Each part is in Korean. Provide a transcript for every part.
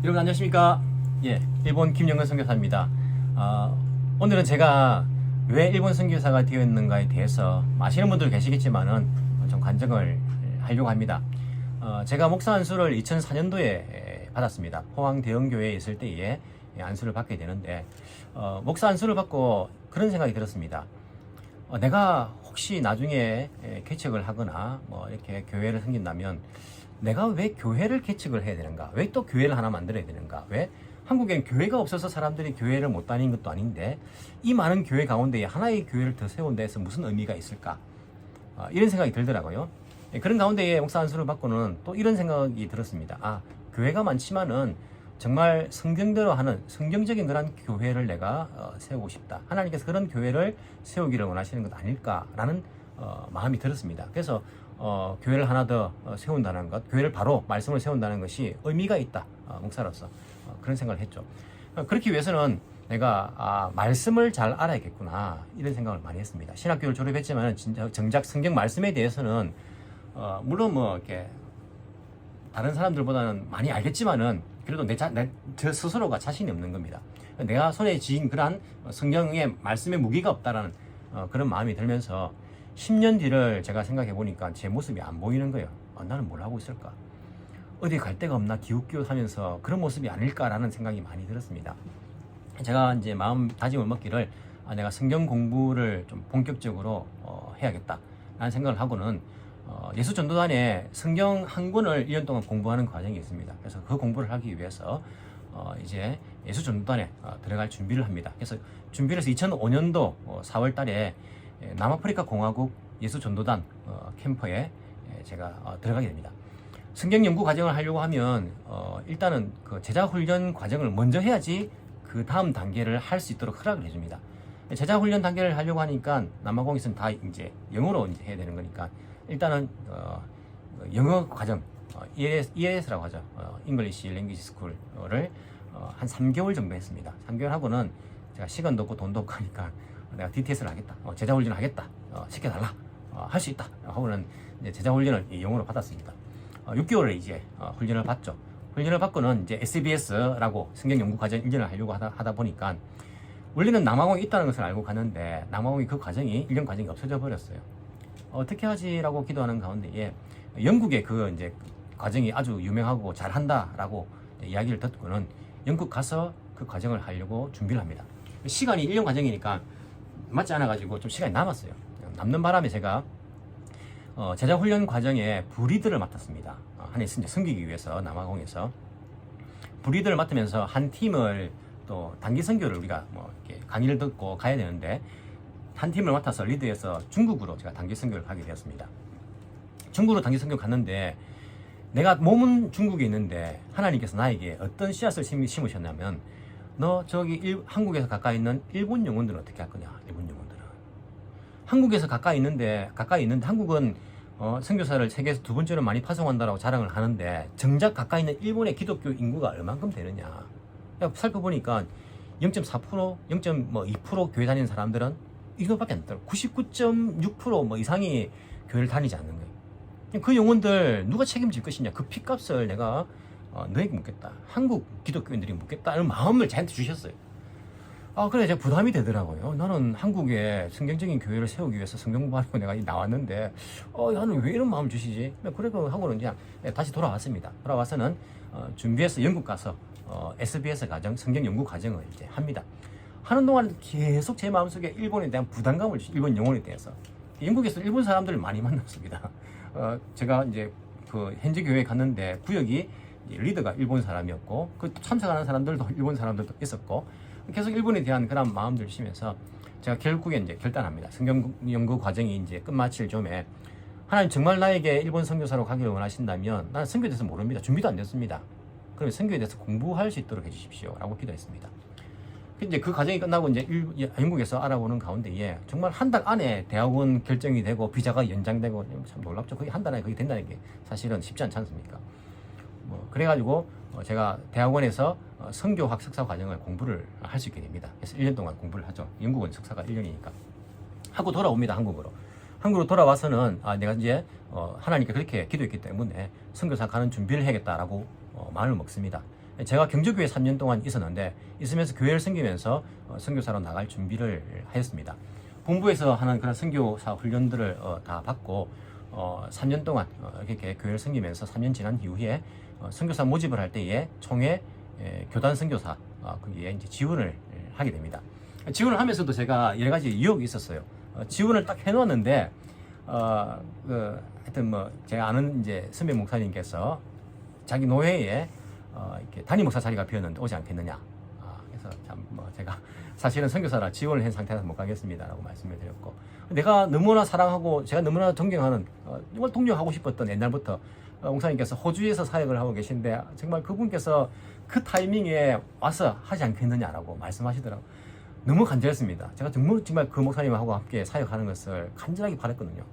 여러분 안녕하십니까? 예, 일본 김영근 선교사입니다. 오늘은 제가 왜 일본 선교사가 되었는가에 대해서 아시는 분들 계시겠지만은 좀 간증을 하려고 합니다. 제가 목사 안수를 2004년도에 받았습니다. 포항 대형교회에 있을 때에 안수를 받게 되는데 목사 안수를 받고 그런 생각이 들었습니다. 내가 혹시 나중에 개척을 하거나 뭐 이렇게 교회를 섬긴다면 내가 왜 교회를 개척을 해야 되는가? 왜 또 교회를 하나 만들어야 되는가? 왜 한국엔 교회가 없어서 사람들이 교회를 못 다니는 것도 아닌데 이 많은 교회 가운데 하나의 교회를 더 세운 데에서 무슨 의미가 있을까? 이런 생각이 들더라고요. 그런 가운데에 목사 안수를 받고는 또 이런 생각이 들었습니다. 교회가 많지만은 정말 성경대로 하는 성경적인 그런 교회를 내가 세우고 싶다. 하나님께서 그런 교회를 세우기를 원하시는 것 아닐까라는 마음이 들었습니다. 그래서 교회를 하나 더 세운다는 것, 교회를 바로 말씀을 세운다는 것이 의미가 있다. 목사로서 그런 생각을 했죠. 그렇기 위해서는 내가 말씀을 잘 알아야겠구나 이런 생각을 많이 했습니다. 신학교를 졸업했지만 진짜 정작 성경 말씀에 대해서는 물론 뭐 이렇게 다른 사람들보다는 많이 알겠지만은 그래도 저 스스로가 자신이 없는 겁니다. 내가 손에 쥐인 그러한 성경의 말씀의 무기가 없다라는 그런 마음이 들면서 10년 뒤를 제가 생각해 보니까 제 모습이 안 보이는 거예요. 나는 뭘 하고 있을까? 어디 갈 데가 없나 기웃기웃하면서 그런 모습이 아닐까라는 생각이 많이 들었습니다. 제가 이제 마음 다짐을 먹기를 내가 성경 공부를 좀 본격적으로 해야겠다라는 생각을 하고는 예수전도단에 성경 한 권을 1년 동안 공부하는 과정이 있습니다. 그래서 그 공부를 하기 위해서 이제 예수전도단에 들어갈 준비를 합니다. 그래서 준비를 해서 2005년도 4월 달에 남아프리카 공화국 예수전도단 캠프에 제가 들어가게 됩니다. 성경 연구 과정을 하려고 하면 일단은 그 제자 훈련 과정을 먼저 해야지 그 다음 단계를 할 수 있도록 허락을 해줍니다. 제자 훈련 단계를 하려고 하니까 남아공에서는 다 이제 영어로 이제 해야 되는 거니까 일단은 영어 과정 ELS라고 하죠. English Language School을 한 3개월 정도 했습니다. 3개월 하고는 제가 시간도 없고 돈도 없고 하니까 내가 DTS를 하겠다. 제자 훈련을 하겠다. 시켜달라. 할 수 있다. 하고는 이제 제자 훈련을 영어로 받았습니다. 6개월을 이제 훈련을 받죠. 훈련을 받고는 이제 SBS라고 성경 연구 과정 1년을 하려고 하다 보니까 원래는 남아공에 있다는 것을 알고 갔는데 남아공이 그 과정이 1년 과정이 없어져 버렸어요. 어떻게 하지라고 기도하는 가운데에 영국의 그 이제 과정이 아주 유명하고 잘한다라고 이야기를 듣고는 영국 가서 그 과정을 하려고 준비를 합니다. 시간이 1년 과정이니까 맞지 않아가지고 좀 시간이 남았어요. 남는 바람에 제가 제자 훈련 과정에 브리드를 맡았습니다. 한 이제 섬기기 위해서 남아공에서 브리드를 맡으면서 한 팀을 또 단기 선교를 우리가 뭐 이렇게 강의를 듣고 가야 되는데 한 팀을 맡아서 리드해서 중국으로 제가 단기 선교를 가게 되었습니다. 중국으로 단기 선교 갔는데 내가 몸은 중국에 있는데 하나님께서 나에게 어떤 씨앗을 심으셨냐면 너 저기 한국에서 가까이 있는 일본 영혼들은 어떻게 할 거냐. 일본 영혼들은 한국에서 가까이 있는데 한국은 선교사를 세계에서 두 번째로 많이 파송한다라고 자랑을 하는데 정작 가까이 있는 일본의 기독교 인구가 얼만큼 되느냐. 살펴보니까 0.4%, 0.2% 교회 다니는 사람들은 이거밖에 안 되더라고. 99.6% 이상이 교회를 다니지 않는 거예요. 그 영혼들 누가 책임질 것이냐. 그 핏값을 내가 너에게 묻겠다. 한국 기독교인들이 묻겠다는 마음을 저한테 주셨어요. 그래 제가 부담이 되더라고요. 나는 한국에 성경적인 교회를 세우기 위해서 성경 공부하려고 내가 나왔는데 나는 왜 이런 마음을 주시지? 그래서 하고는 그냥 다시 돌아왔습니다. 돌아와서는 준비해서 영국 가서 SBS 과정, 성경 연구 과정을 이제 합니다. 하는 동안 계속 제 마음속에 일본에 대한 부담감을 일본 영혼에 대해서 영국에서 일본 사람들을 많이 만났습니다. 제가 이제 그 현지 교회에 갔는데 구역이 리더가 일본 사람이었고 그 참석하는 사람들도 일본 사람들도 있었고 계속 일본에 대한 그런 마음들을 주시면서 제가 결국에 이제 결단합니다. 성경 연구 과정이 이제 끝마칠 좀에 하나님 정말 나에게 일본 선교사로 가기를 원하신다면 나는 선교에 대해서 모릅니다. 준비도 안 됐습니다. 그러면 선교에 대해서 공부할 수 있도록 해주십시오. 라고 기도했습니다. 이제 그 과정이 끝나고 이제 영국에서 알아보는 가운데에 정말 한 달 안에 대학원 결정이 되고 비자가 연장되고 참 놀랍죠. 그게 한 달 안에 그게 된다는 게 사실은 쉽지 않지 않습니까? 그래가지고 제가 대학원에서 선교학 석사 과정을 공부를 할 수 있게 됩니다. 그래서 1년 동안 공부를 하죠. 영국은 석사가 1년이니까. 하고 돌아옵니다. 한국으로 돌아와서는 내가 이제 하나님께 그렇게 기도했기 때문에 선교사 가는 준비를 해야겠다라고 마음을 먹습니다. 제가 경주교회 3년 동안 있었는데 있으면서 교회를 섬기면서 선교사로 나갈 준비를 하였습니다. 본부에서 하는 그런 선교사 훈련들을 다 받고 3년 동안 이렇게 교회를 섬기면서 3년 지난 이후에 선교사 모집을 할 때에 총회 교단 선교사 거기에 이제 지원을 하게 됩니다. 지원을 하면서도 제가 여러 가지 유혹이 있었어요. 지원을 딱 해놓았는데 하여튼 뭐 제가 아는 이제 선배 목사님께서 자기 노회에 이렇게 담임 목사 자리가 비었는데 오지 않겠느냐. 그래서 참 뭐 제가 사실은 선교사라 지원을 한 상태라서 못 가겠습니다라고 말씀을 드렸고, 내가 너무나 사랑하고 제가 너무나 존경하는 정말 동료하고 싶었던 옛날부터 목사님께서 호주에서 사역을 하고 계신데 정말 그분께서 그 타이밍에 와서 하지 않겠느냐라고 말씀하시더라고요. 너무 간절했습니다. 제가 정말 그 목사님하고 함께 사역하는 것을 간절하게 바랬거든요.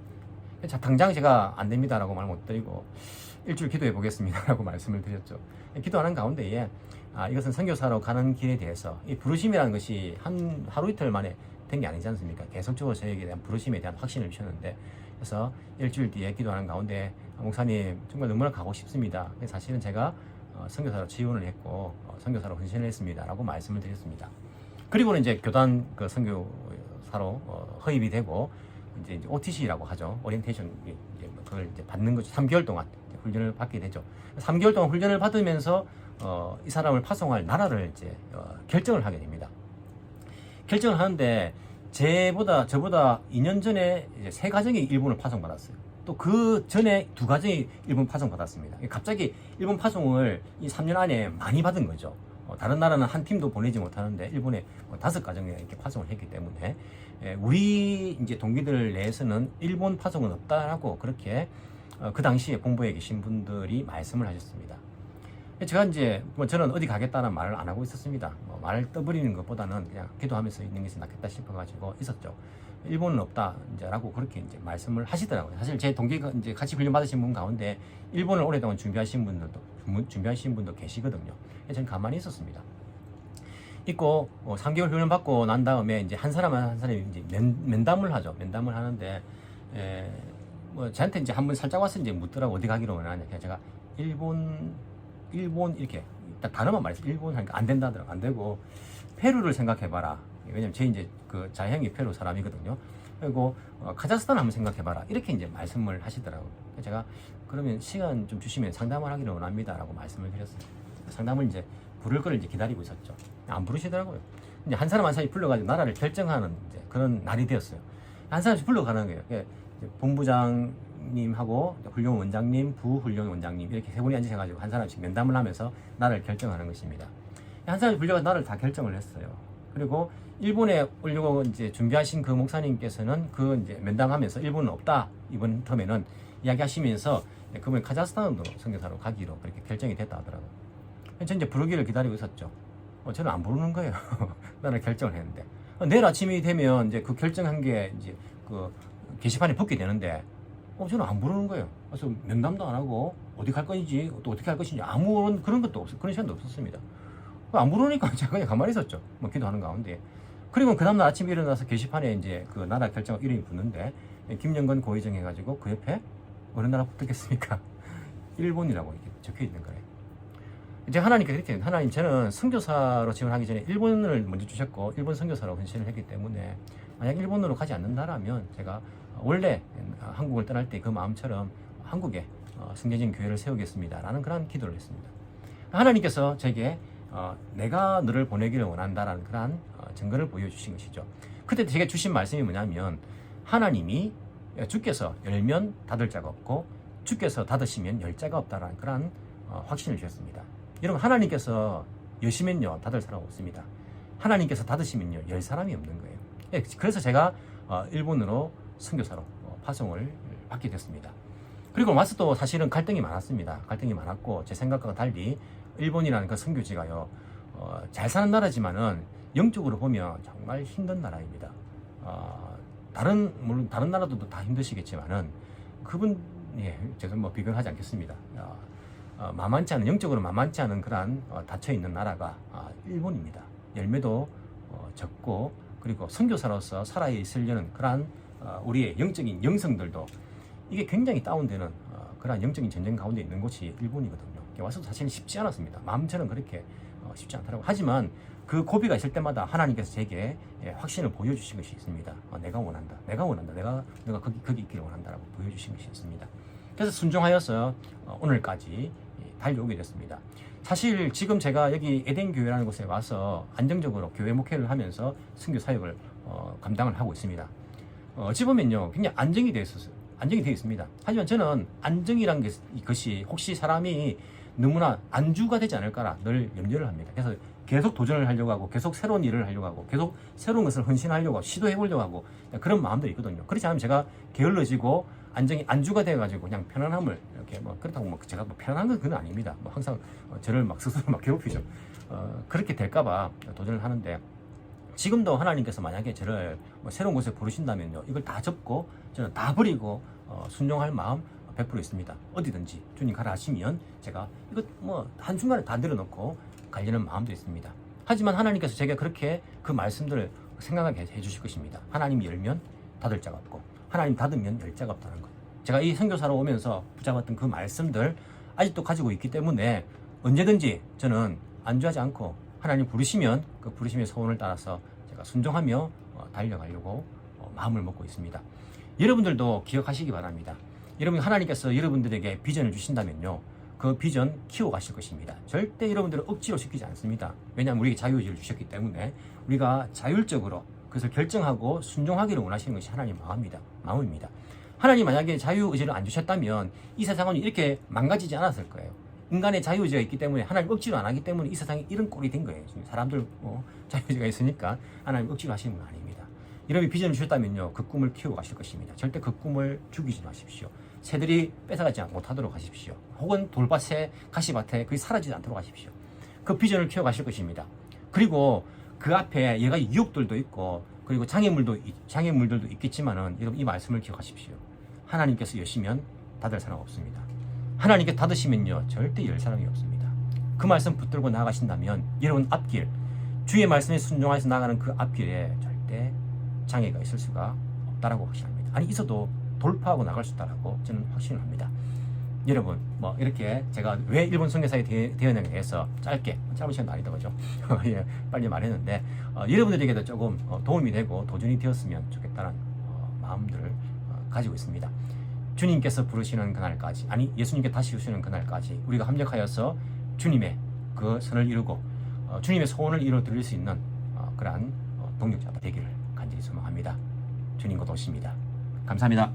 자, 당장 제가 안 됩니다라고 말 못 드리고 일주일 기도해 보겠습니다라고 말씀을 드렸죠. 기도하는 가운데에 이것은 선교사로 가는 길에 대해서 이 부르심이라는 것이 하루 이틀 만에 된 게 아니지 않습니까? 계속적으로 저에게 대한 부르심에 대한 확신을 주셨는데, 그래서 일주일 뒤에 기도하는 가운데 목사님 정말 너무나 가고 싶습니다. 사실은 제가 선교사로 지원을 했고 선교사로 헌신을 했습니다라고 말씀을 드렸습니다. 그리고는 이제 교단 그 선교사로 허입이 되고 이제 OTC라고 하죠. 오리엔테이션 이제 그걸 이제 받는 거죠. 3개월 동안 훈련을 받게 되죠. 3개월 동안 훈련을 받으면서 이 사람을 파송할 나라를 이제 결정을 하게 됩니다. 결정을 하는데 저보다 2년 전에 이제 3가정이 일본을 파송받았어요. 또 그 전에 2가정이 일본 파송받았습니다. 갑자기 일본 파송을 이 3년 안에 많이 받은 거죠. 다른 나라는 한 팀도 보내지 못하는데 일본에 5가정에 이렇게 파송을 했기 때문에 우리 이제 동기들 내에서는 일본 파송은 없다라고 그렇게 그 당시에 본부에 계신 분들이 말씀을 하셨습니다. 제가 이제 저는 어디 가겠다는 말을 안 하고 있었습니다. 말을 떠버리는 것보다는 그냥 기도하면서 있는 것이 낫겠다 싶어가지고 있었죠. 일본은 없다 이제라고 그렇게 이제 말씀을 하시더라고요. 사실 제 동기가 이제 같이 훈련 받으신 분 가운데 일본을 오랫동안 준비하신 분도 계시거든요. 저는 가만히 있었습니다. 있고 3개월 훈련 받고 난 다음에 이제 한 사람이 이제 면담을 하죠. 면담을 하는데 뭐 저한테 이제 한번 살짝 와서 이제 묻더라고 어디 가기로 원하냐. 제가 일본 이렇게 딱 단어만 말해서 일본 하니까 안 된다 하더라고. 안 되고 페루를 생각해봐라. 왜냐면 제 이제 그 자형이 페루 사람이거든요. 그리고 카자흐스탄 한번 생각해봐라. 이렇게 이제 말씀을 하시더라고요. 제가 그러면 시간 좀 주시면 상담을 하기를 원합니다라고 말씀을 드렸어요. 상담을 이제 부를 걸 이제 기다리고 있었죠. 안 부르시더라고요. 이제 한 사람 한 사람이 불러가지고 나라를 결정하는 이제 그런 날이 되었어요. 한 사람씩 불러가는 거예요. 이제 본부장님하고 훈련 원장님, 부훈련 원장님 이렇게 3분이 앉으셔가지고 한 사람씩 면담을 하면서 나라를 결정하는 것입니다. 한 사람이 불려가 나라를 다 결정을 했어요. 그리고 일본에 오려고 이제 준비하신 그 목사님께서는 그 이제 면담하면서 일본은 없다 이번 텀에는 이야기하시면서 그분이 카자흐스탄으로 선교사로 가기로 그렇게 결정이 됐다 하더라고요. 저는 이제 부르기를 기다리고 있었죠. 저는 안 부르는 거예요. 나는 결정을 했는데 내일 아침이 되면 이제 그 결정한 게 이제 그 게시판에 붙게 되는데 저는 안 부르는 거예요. 그래서 면담도 안 하고 어디 갈 건지 또 어떻게 할 것인지 아무런 그런 것도 없어 그런 시간도 없었습니다. 안 부르니까 제가 그냥 가만히 있었죠. 뭐 기도하는 가운데. 그리고 그 다음날 아침에 일어나서 게시판에 이제 그 나라 결정 이름이 붙는데 김영건 고의정 해가지고 그 옆에 어느 나라 붙겠습니까? 일본이라고 이렇게 적혀 있는 거예요. 이제 하나님께 그렇게 하나님 저는 선교사로 지원하기 전에 일본을 먼저 주셨고 일본 선교사로 헌신을 했기 때문에 만약 일본으로 가지 않는다라면 제가 원래 한국을 떠날 때 그 마음처럼 한국에 성경적인 교회를 세우겠습니다라는 그런 기도를 했습니다. 하나님께서 제게 내가 너를 보내기를 원한다라는 그런 증거를 보여주신 것이죠. 그때 제게 주신 말씀이 뭐냐면 하나님이 주께서 열면 닫을 자가 없고 주께서 닫으시면 열 자가 없다라는 그런 확신을 주셨습니다. 여러분 하나님께서 여시면요 닫을 사람 없습니다. 하나님께서 닫으시면요 열 사람이 없는 거예요. 그래서 제가 일본으로 선교사로 파송을 받게 됐습니다. 그리고 와서 또 사실은 갈등이 많았습니다. 갈등이 많았고 제 생각과 달리 일본이라는 그 선교지가요 잘 사는 나라지만은 영적으로 보면 정말 힘든 나라입니다. 물론 다른 나라들도 다 힘드시겠지만은 저는 뭐 비교하지 않겠습니다. 만만치 않은 영적으로 만만치 않은 그런 닫혀 있는 나라가 일본입니다. 열매도 적고 그리고 선교사로서 살아 있으려는 그런 우리의 영적인 영성들도 이게 굉장히 다운되는 그런 영적인 전쟁 가운데 있는 곳이 일본이거든요. 와서도 사실은 쉽지 않았습니다. 마음처럼 그렇게 쉽지 않더라고요. 하지만 그 고비가 있을 때마다 하나님께서 제게 확신을 보여주신 것이 있습니다. 내가 원한다. 내가 거기 있기를 원한다라고 보여주신 것이 있습니다. 그래서 순종하여서 오늘까지 달려오게 됐습니다. 사실 지금 제가 여기 에덴 교회라는 곳에 와서 안정적으로 교회 목회를 하면서 선교 사역을 감당을 하고 있습니다. 어찌 보면요, 굉장히 안정이 되어 있습니다. 하지만 저는 안정이란 것이 혹시 사람이 너무나 안주가 되지 않을까라 늘 염려를 합니다. 그래서 계속 도전을 하려고 하고, 계속 새로운 일을 하려고 하고, 계속 새로운 것을 헌신하려고 하고, 시도해 보려고 하고, 그런 마음들이 있거든요. 그렇지 않으면 제가 게을러지고 안주가 돼가지고 그냥 편안함을 이렇게 그렇다고 제가 편안한 건 그건 아닙니다. 항상 저를 스스로 괴롭히죠. 그렇게 될까봐 도전을 하는데, 지금도 하나님께서 만약에 저를 새로운 곳에 부르신다면요, 이걸 다 접고 저는 다 버리고 순종할 마음 100% 있습니다. 어디든지 주님 가라 하시면 제가 이거 한순간에 다 내려놓고 가려는 마음도 있습니다. 하지만 하나님께서 제가 그렇게 그 말씀들을 생각하게 해주실 것입니다. 하나님 열면 닫을 자가 없고, 하나님 닫으면 열 자가 없다는 것. 제가 이 선교사로 오면서 붙잡았던 그 말씀들 아직도 가지고 있기 때문에 언제든지 저는 안주하지 않고 하나님 부르시면 그 부르심의 소원을 따라서 제가 순종하며 달려가려고 마음을 먹고 있습니다. 여러분들도 기억하시기 바랍니다. 여러분, 하나님께서 여러분들에게 비전을 주신다면요, 그 비전 키워가실 것입니다. 절대 여러분들을 억지로 시키지 않습니다. 왜냐하면 우리에게 자유의지를 주셨기 때문에 우리가 자율적으로 그것을 결정하고 순종하기를 원하시는 것이 하나님 마음입니다. 하나님 만약에 자유의지를 안 주셨다면 이 세상은 이렇게 망가지지 않았을 거예요. 인간의 자유의지가 있기 때문에, 하나님 억지로 안 하기 때문에 이 세상이 이런 꼴이 된 거예요. 사람들 자유의지가 있으니까 하나님 억지로 하시는 건 아닙니다. 여러분이 비전을 주셨다면요, 그 꿈을 키워 가실 것입니다. 절대 그 꿈을 죽이지 마십시오. 새들이 뺏어가지 못하도록 하십시오. 혹은 돌밭에 가시밭에 거기 사라지지 않도록 하십시오. 그 비전을 키워 가실 것입니다. 그리고 그 앞에 여러 가지 유혹들도 있고, 그리고 장애물들도 있겠지만은 여러분, 이 말씀을 기억하십시오. 하나님께서 여시면 닫을 사람 없습니다. 하나님께 닫으시면요, 절대 열 사람이 없습니다. 그 말씀 붙들고 나아가신다면 여러분 앞길, 주의 말씀에 순종해서 나가는 그 앞길에 절대 장애가 있을 수가 없다라고 확신합니다. 아니, 있어도 돌파하고 나갈 수 있다라고 저는 확신을 합니다. 여러분, 이렇게 제가 왜 일본 선교사에 되었는가에 대해서 짧은 시간도 아니다, 그죠? 예, 빨리 말했는데, 여러분들에게도 조금 도움이 되고 도전이 되었으면 좋겠다는 마음들을 가지고 있습니다. 주님께서 부르시는 그날까지, 예수님께 다시 오시는 그날까지 우리가 합력하여서 주님의 그 선을 이루고 주님의 소원을 이루어 드릴 수 있는 그러한 동력자가 되기를 간절히 소망합니다. 주님 곧 오십니다. 감사합니다.